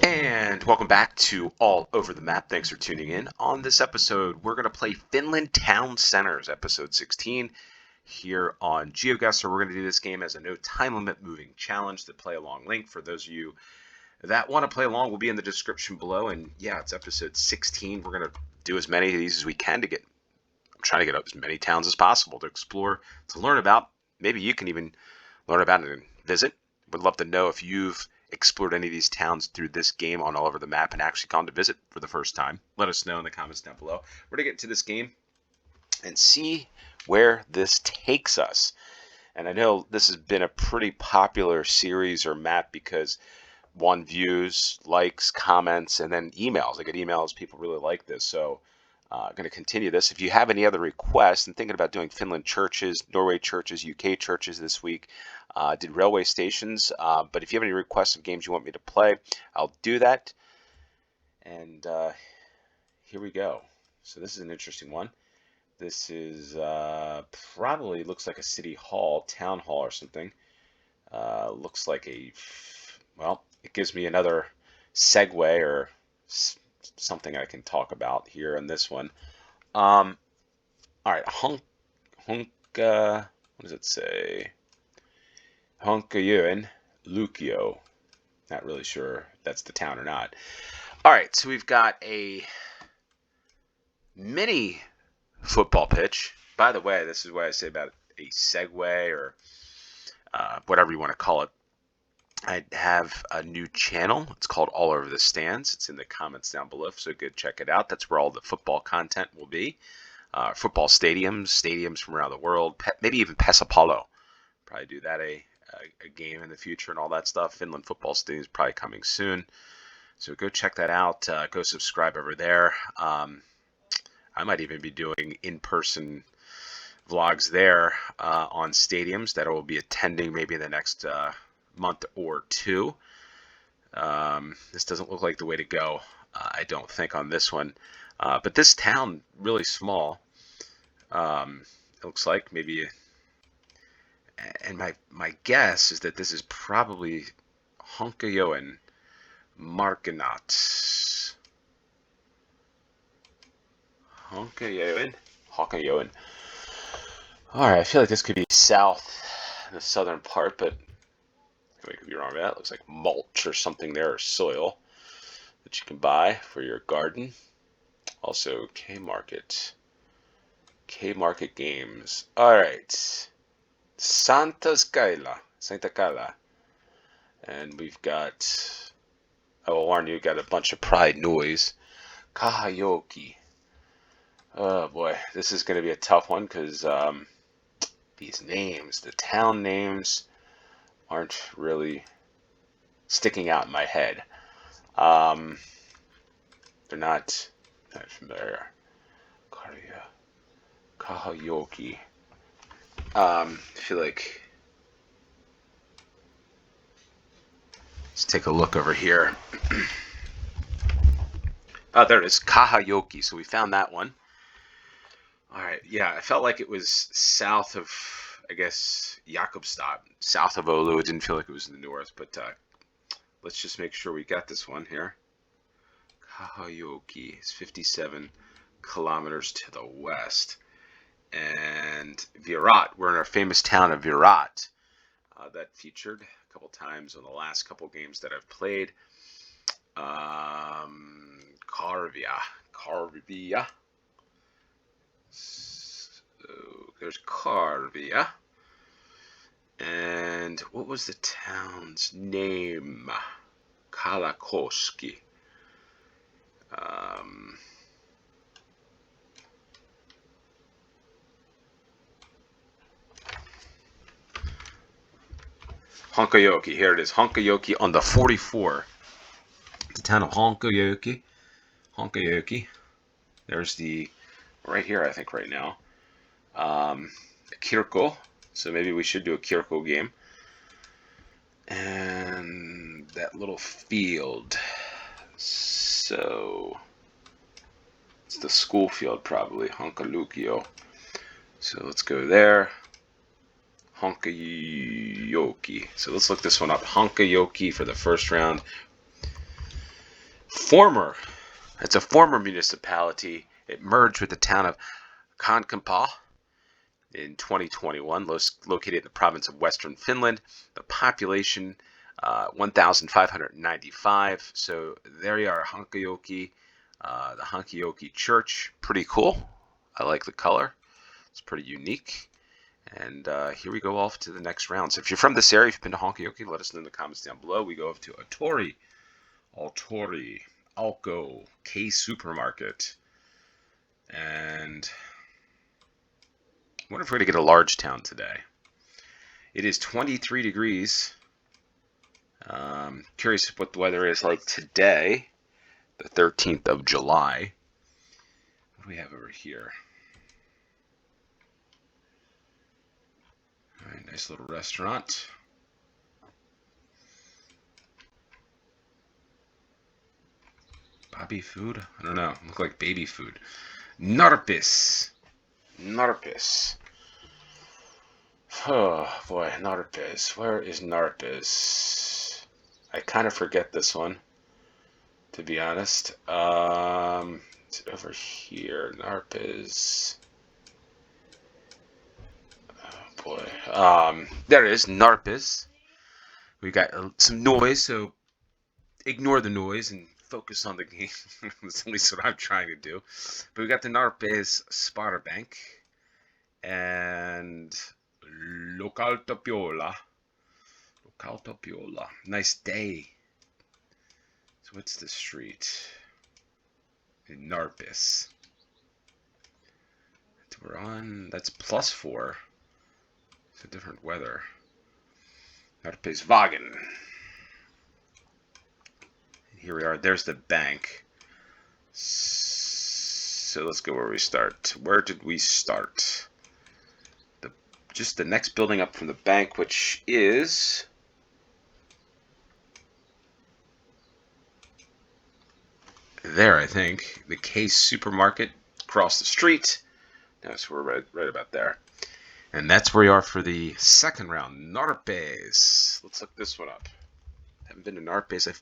And welcome back to All Over the Map. Thanks for tuning in. On this episode, we're going to play Finland Town Centers, episode 16, here on GeoGuessr. We're going to do this game as a no time limit moving challenge. The play along link for those of you that want to play along will be in the description below. And yeah, it's episode 16. We're going to do as many of these as we can I'm trying to get up as many towns as possible to explore, to learn about. Maybe you can even learn about it and visit. Would love to know if you've explored any of these towns through this game on All Over the Map and actually gone to visit for the first time. Let us know in the comments down below. We're going to get into this game and see where this takes us. And I know this has been a pretty popular series or map because one, views, likes, comments, and then emails. I get emails. People really like this. So I'm going to continue this. If you have any other requests, I'm thinking about doing Finland churches, Norway churches, UK churches this week. Did railway stations, but if you have any requests of games you want me to play, I'll do that. And here we go. So this is an interesting one. This is probably looks like a city hall, town hall or something. Looks like well, it gives me another segue or something I can talk about here in this one. All right, what does it say? Honkajoki, Lukio. Not really sure if that's the town or not. All right, so we've got a mini football pitch. By the way, this is what I say about a segue or whatever you want to call it. I have a new channel. It's called All Over the Stands. It's in the comments down below, so go check it out. That's where all the football content will be. Football stadiums from around the world, maybe even Pesapalo. Probably do that a game in the future and all that stuff. Finland football stadium is probably coming soon. So go check that out. Go subscribe over there. I might even be doing in-person vlogs there on stadiums that I will be attending maybe in the next month or two. This doesn't look like the way to go, I don't think, on this one. But this town, really small. It looks like maybe... And my guess is that this is probably Honkajoki Markkinat. Honkajoki. All right, I feel like this could be south, the southern part, but I could be wrong with that. It looks like mulch or something there, or soil that you can buy for your garden. Also, K-Market Games. All right. Santa Kala. And we've got, I will warn you, we've got a bunch of pride noise. Honkajoki. Oh boy, this is going to be a tough one because these names, the town names, aren't really sticking out in my head. They're not familiar. Honkajoki. I feel like, let's take a look over here. Oh, there it is, Honkajoki. So we found that one. All right, yeah, I felt like it was south of, I guess, Jakobstad, south of Oulu. It didn't feel like it was in the north, but let's just make sure we got this one here. Honkajoki is 57 kilometers to the west. And Virat, we're in our famous town of Virat. That featured a couple times on the last couple games that I've played. Karvia. So there's Karvia. And what was the town's name? Kalakoski. Honkajoki, here it is. Honkajoki on the 44. The town of Honkajoki. There's the, right here, I think, right now. Kirko. So maybe we should do a Kirko game. And that little field. So it's the school field, probably. Honkajoki. So let's go there. Honkajoki. So let's look this one up. Honkajoki for the first round. It's a former municipality. It merged with the town of Honkajoki in 2021, located in the province of Western Finland. The population, 1,595. So there you are, Honkajoki, the Honkajoki Church. Pretty cool. I like the color. It's pretty unique. And here we go off to the next round. So if you're from this area, if you've been to Honkajoki, let us know in the comments down below. We go up to Alko, K Supermarket. And I wonder if we're going to get a large town today. It is 23 degrees. Curious what the weather is like today, the 13th of July. What do we have over here? All right, nice little restaurant. Bobby food? I don't know. Look like baby food. Närpes. Oh boy, Närpes. Where is Närpes? I kind of forget this one, to be honest. Is it over here? Närpes. Oh boy. There it is, Närpes. We got some noise, so ignore the noise and focus on the game. That's at least what I'm trying to do. But we got the Närpes Spotter Bank and Local Tapiola. Nice day. So what's the street in Närpes? We're on. That's +4. It's a different weather. Närpes Wagen. Here we are. There's the bank. So let's go where we start. Where did we start? Just the next building up from the bank, which is there, I think. The K Supermarket across the street. No, so we're right about there. And that's where we are for the second round. Närpes. Let's look this one up. Haven't been to Närpes. It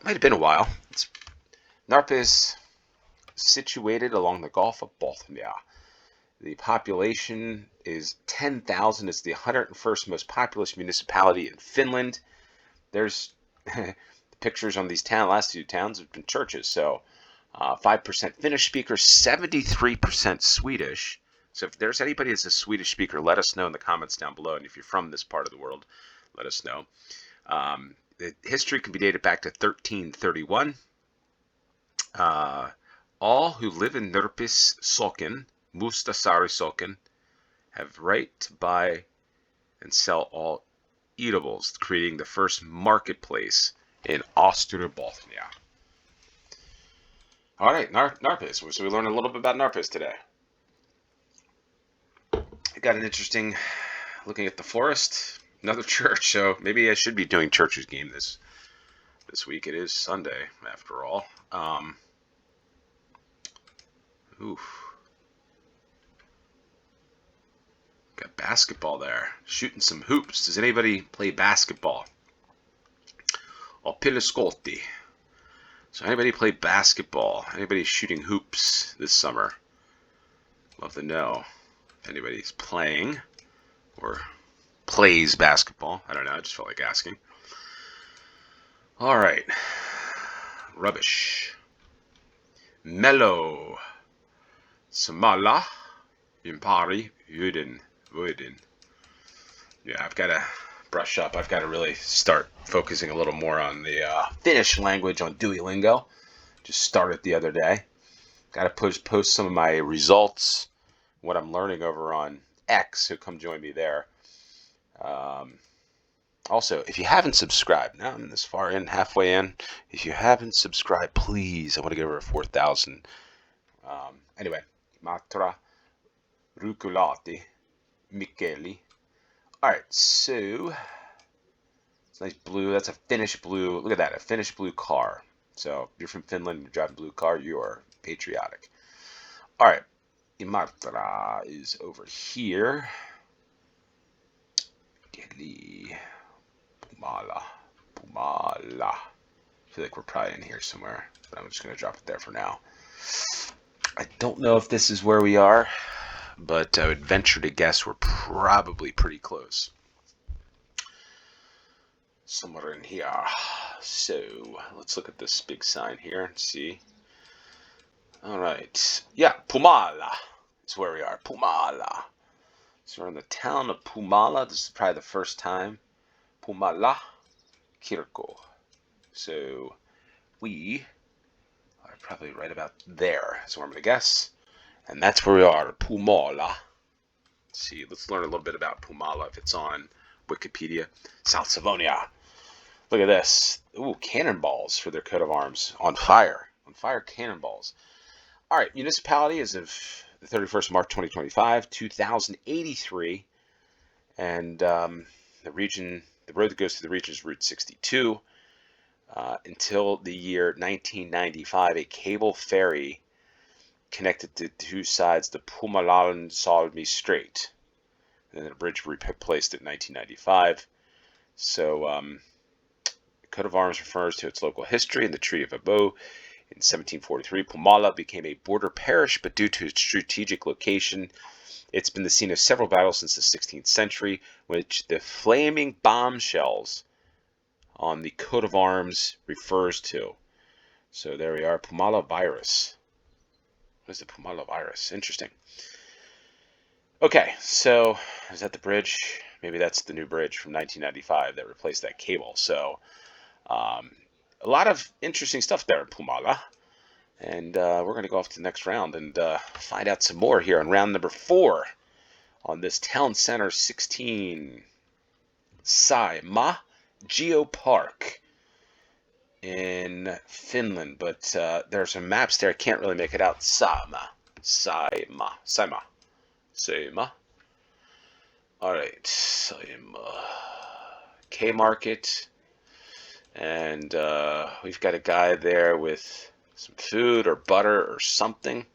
might have been a while. Närpes, situated along the Gulf of Bothnia. The population is 10,000. It's the 101st most populous municipality in Finland. There's the pictures on these last two towns have been churches. So 5% Finnish speakers, 73% Swedish. So if there's anybody that's a Swedish speaker, let us know in the comments down below. And if you're from this part of the world, let us know. The history can be dated back to 1331. All who live in Närpes socken, Mustasaari socken, have right to buy and sell all eatables, creating the first marketplace in Österbothnia. All right, Närpes. So we learned a little bit about Närpes today. I got an interesting looking at the forest, another church. So maybe I should be doing church's game this week. It is Sunday after all. Got basketball there, shooting some hoops. Does anybody play basketball? Pillescolti. So anybody play basketball? Anybody shooting hoops this summer? Love to know if anybody's playing or plays basketball. I don't know. I just felt like asking. All right. Rubbish. Mellow. Samala. Impari. Uden. Yeah, I've got to brush up. I've got to really start focusing a little more on the Finnish language on Duolingo. Just started the other day. Got to post some of my results, what I'm learning over on X, so come join me there. Also, if you haven't subscribed, now I'm this far in, halfway in. If you haven't subscribed, please, I want to get over 4,000. Anyway, Matra Ruculati. Micheli. Alright, so it's nice blue. That's a Finnish blue. Look at that, a Finnish blue car. So if you're from Finland and you're driving a blue car, you are patriotic. Alright, Imatra is over here. Puumala. feel like we're probably in here somewhere, but I'm just going to drop it there for now. I don't know if this is where we are, but I would venture to guess we're probably pretty close. Somewhere in here. So let's look at this big sign here and see. All right. Yeah, Puumala is where we are. Puumala. So we're in the town of Puumala. This is probably the first time. Puumala Kirko. So we are probably right about there. So I'm going to guess. And that's where we are, Puumala. Let's see, let's learn a little bit about Puumala if it's on Wikipedia. South Savonia. Look at this. Ooh, cannonballs for their coat of arms. On fire. On fire cannonballs. All right, municipality is of the 31st of March 2025, 2083. And the road that goes through the region is Route 62. Until the year 1995, a cable ferry connected the two sides to Puumala-Salmi Strait. And then a bridge replaced it in 1995. So, coat of arms refers to its local history and the Treaty of Abo. In 1743, Puumala became a border parish, but due to its strategic location, it's been the scene of several battles since the 16th century, which the flaming bombshells on the coat of arms refers to. So there we are, Puumala virus. What is the Puumala virus? Interesting. Okay, so is that the bridge? Maybe that's the new bridge from 1995 that replaced that cable. So a lot of interesting stuff there in Puumala. And we're going to go off to the next round and find out some more here on round number 4 on this Town Center 16 Saimaa Geopark in Finland. But there are some maps there. I can't really make it out. Saimaa. All right, Saimaa. K Market. And we've got a guy there with some food or butter or something.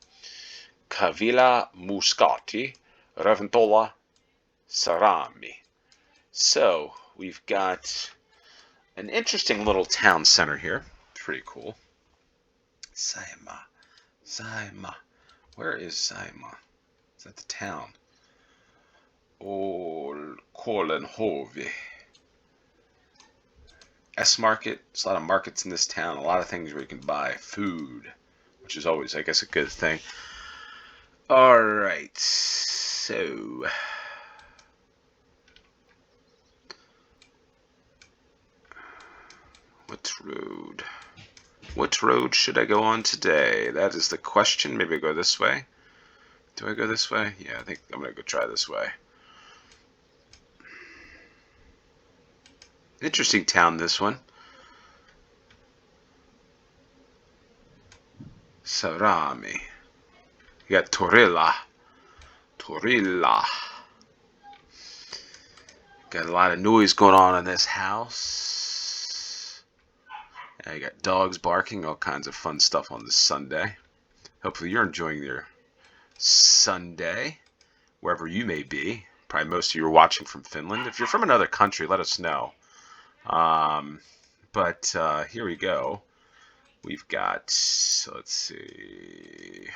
Kavila Muscati, Raventola Sarami. So we've got an interesting little town center here. Pretty cool. Saimaa. Where is Saimaa? Is that the town? Kolenhovi. S Market. There's a lot of markets in this town. A lot of things where you can buy food, which is always, I guess, a good thing. All right. So what road should I go on today? That is the question. Maybe I go this way. Do I go this way? Yeah, I think I'm going to go try this way. Interesting town, this one. Sarami. You got Torilla. Got a lot of noise going on in this house. Yeah, you got dogs barking, all kinds of fun stuff on this Sunday. Hopefully you're enjoying your Sunday, wherever you may be. Probably most of you are watching from Finland. If you're from another country, let us know. But here we go. We've got, let's see,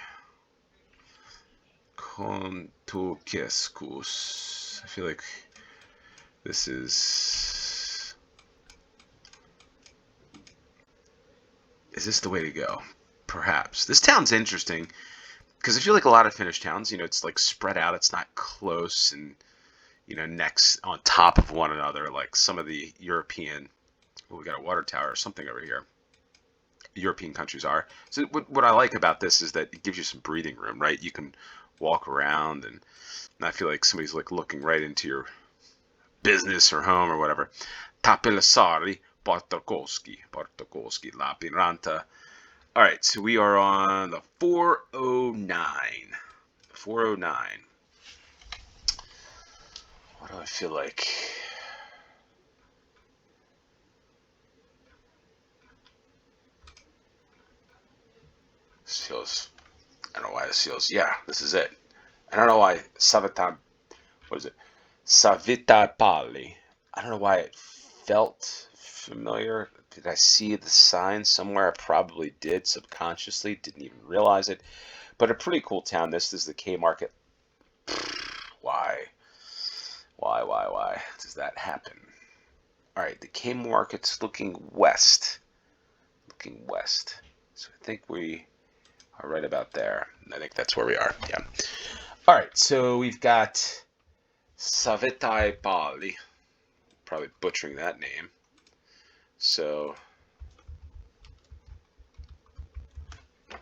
Kontokeskus. I feel like this is this the way to go? Perhaps. This town's interesting because I feel like a lot of Finnish towns, it's like spread out. It's not close and, next on top of one another, like some of the European, we got a water tower or something over here. European countries are. So what I like about this is that it gives you some breathing room, right? You can walk around and not feel like somebody's like looking right into your business or home or whatever. Tapilasari, Bartokoski, Lapinranta. All right, so we are on the 409. 409. What do I feel like? This feels, I don't know why this feels, yeah, this is it. I don't know why Savitaipale. I don't know why it felt familiar. It Did I see the sign somewhere? I probably did subconsciously, didn't even realize it. But a pretty cool town. This is the K Market. Why? Why does that happen? All right, the K Market's looking west. Looking west. So I think we are right about there. I think that's where we are. Yeah. All right, so we've got Savitaipale. Probably butchering that name. So the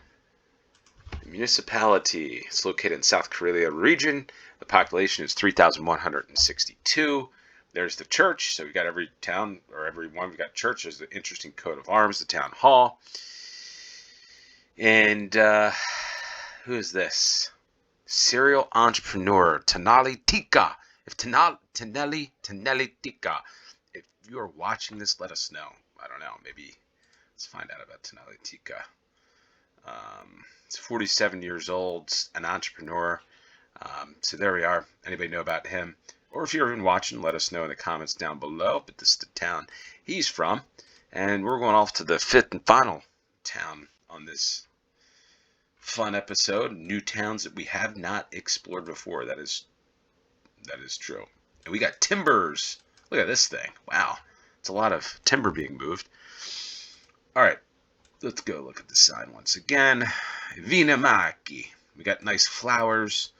municipality is located in South Karelia region. The population is 3,162. There's the church. So we got every town or every one. We got church. There's the interesting coat of arms, the town hall. And who is this? Serial entrepreneur Tenali Tika. If Tenali Tika. If you are watching this, let us know. I don't know. Maybe let's find out about Tenali Tika. He's 47 years old, an entrepreneur. So there we are. Anybody know about him? Or if you're even watching, let us know in the comments down below. But this is the town he's from. And we're going off to the fifth and final town on this fun episode. New towns that we have not explored before. That is true. And we got timbers. Look at this thing. Wow. It's a lot of timber being moved. All right. Let's go look at the sign once again. Viinamaki. We got nice flowers.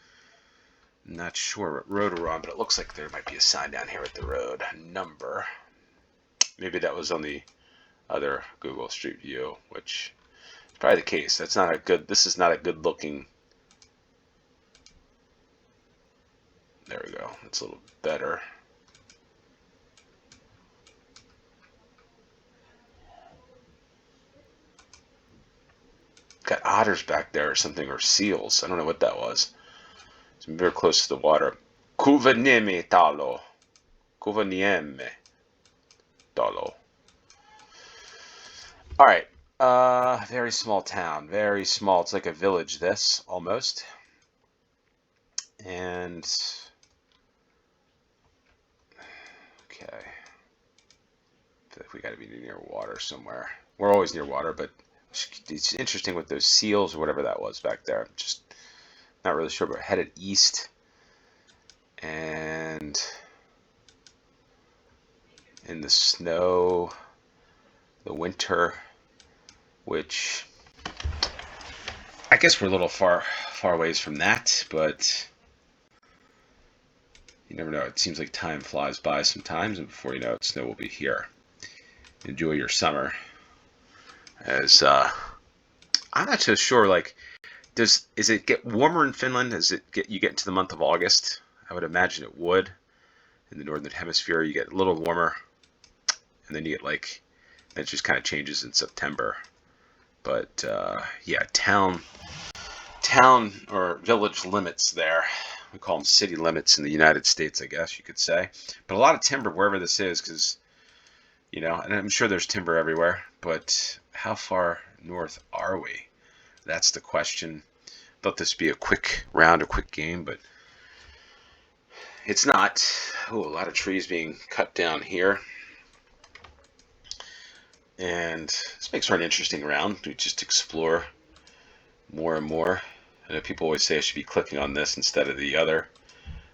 Not sure what road we're on, but it looks like there might be a sign down here at the road. Number. Maybe that was on the other Google Street View, which is probably the case. This is not a good looking. There we go. That's a little better. Got otters back there or something, or seals. I don't know what that was. It's very close to the water. Kuivaniemi talo. Kuivaniemi talo. All right. Very small town. Very small. It's like a village, this, almost. And okay. I feel like we got to be near water somewhere. We're always near water, but it's interesting with those seals or whatever that was back there. Just not really sure, but we're headed east. And in the snow, the winter, which I guess we're a little far ways from that, but you never know. It seems like time flies by sometimes, and before you know it, snow will be here. Enjoy your summer. As I'm not so sure, like, is it get warmer in Finland as you get into the month of August? I would imagine it would. In the northern hemisphere, you get a little warmer, and then you get it just kind of changes in September. But yeah, town or village limits there. We call them city limits in the United States, I guess you could say. But a lot of timber wherever this is, because and I'm sure there's timber everywhere. But how far north are we? That's the question. Thought this would be a quick round, a quick game, but it's not. Oh, a lot of trees being cut down here. And this makes for an interesting round. We just explore more and more. I know people always say I should be clicking on this instead of the other.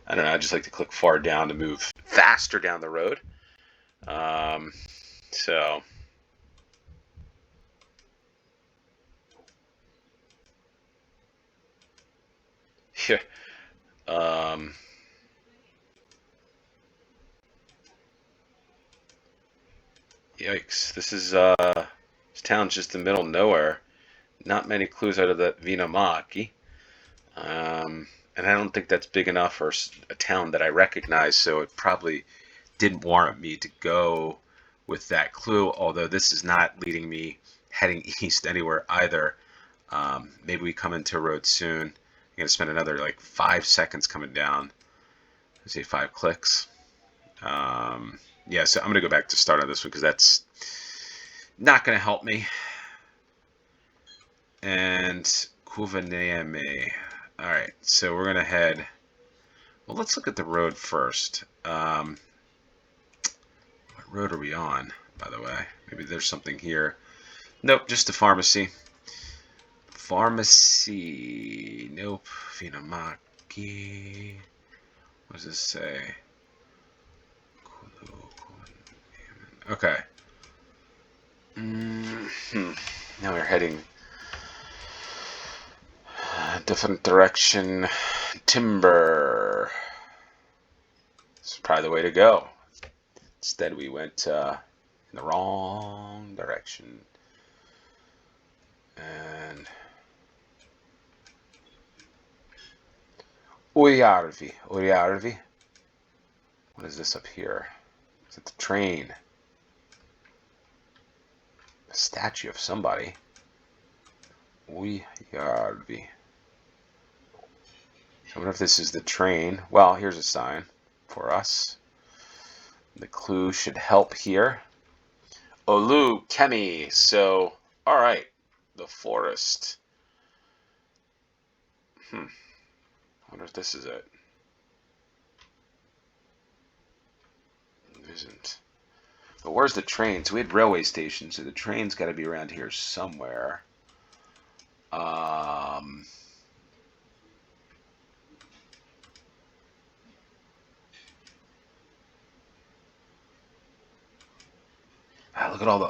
I don't know. I just like to click far down to move faster down the road. So yeah. Yikes. This town's just in the middle of nowhere. Not many clues out of that Viinamaki. And I don't think that's big enough for a town that I recognize, so it probably didn't warrant me to go with that clue, although this is not leading me heading east anywhere either. Maybe we come into a road soon. I'm going to spend another 5 seconds coming down. Let's say 5 clicks. Yeah, so I'm going to go back to start on this one because that's not going to help me. And Kuivaniemi. All right, so we're going to head. Well, let's look at the road first. What road are we on, by the way? Maybe there's something here. Nope, just a pharmacy. Pharmacy. Nope. Finamaki. What does this say? Okay. Now we're heading a different direction. Timber. This is probably the way to go. Instead, we went in the wrong direction. And Uriarvi. What is this up here? Is it the train? A statue of somebody. Uriarvi. I wonder if this is the train. Well, here's a sign for us. The clue should help here. Olu Kemi. So, alright. The forest. I wonder if this is it. It isn't. But where's the train? So we had railway stations, so the train's got to be around here somewhere.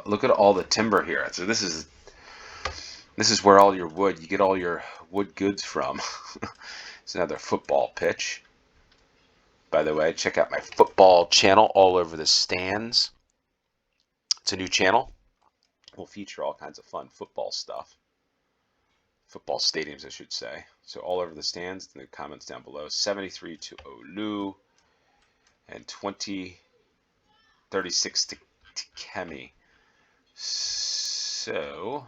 Look at all the timber here. So this is where all your wood, you get all your wood goods from. It's another football pitch. By the way, check out my football channel, All Over the Stands. It's a new channel. We'll feature all kinds of fun football stuff. Football stadiums, I should say. So All Over the Stands, in the comments down below. 73 to Olu. And 36 to Kemi. So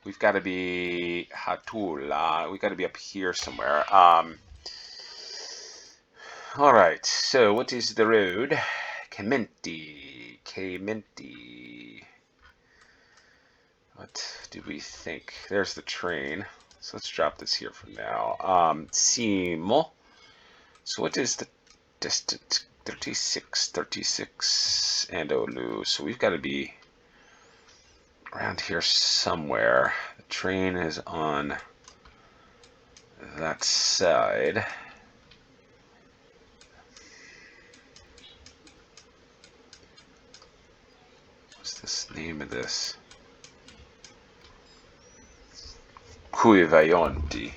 we've got to be Hatula. We've got to be up here somewhere. All right. So what is the road? Kementi. What do we think? There's the train. So let's drop this here for now. Simo. So what is the distance? 36 and Olu. So we've got to be around here somewhere. The train is on that side. What's this name of this? Kuivaniemi.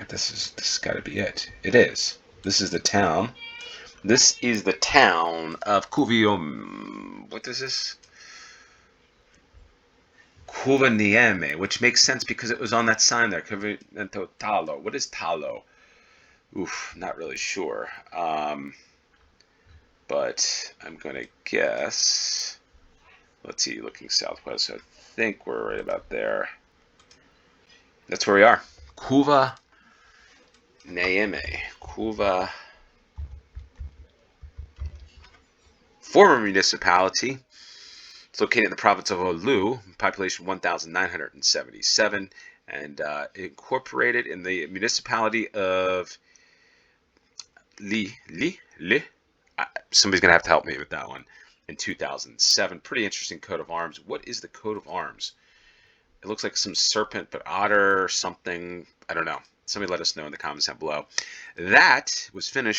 This has got to be it. It is. This is the town. This is the town of Kuivaniemi. What is this? Kuivaniemi, which makes sense because it was on that sign there. Talo. What is Talo? Oof, not really sure. But I'm gonna guess. Let's see, looking southwest. So I think we're right about there. That's where we are. Kuivaniemi. Former municipality. It's located in the province of Oulu, population 1,977, and incorporated in the municipality of somebody's going to have to help me with that one, in 2007. Pretty interesting coat of arms. What is the coat of arms? It looks like some serpent, but otter or something. I don't know. Somebody let us know in the comments down below. That was Finland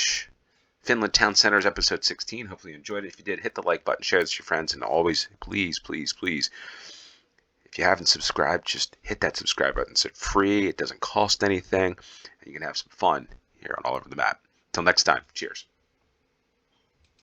Town Centers, episode 16. Hopefully you enjoyed it. If you did, hit the like button, share this with your friends, and always, please, please, please, if you haven't subscribed, just hit that subscribe button. It's free. It doesn't cost anything. And you can have some fun here on All Over the Map. Until next time, cheers.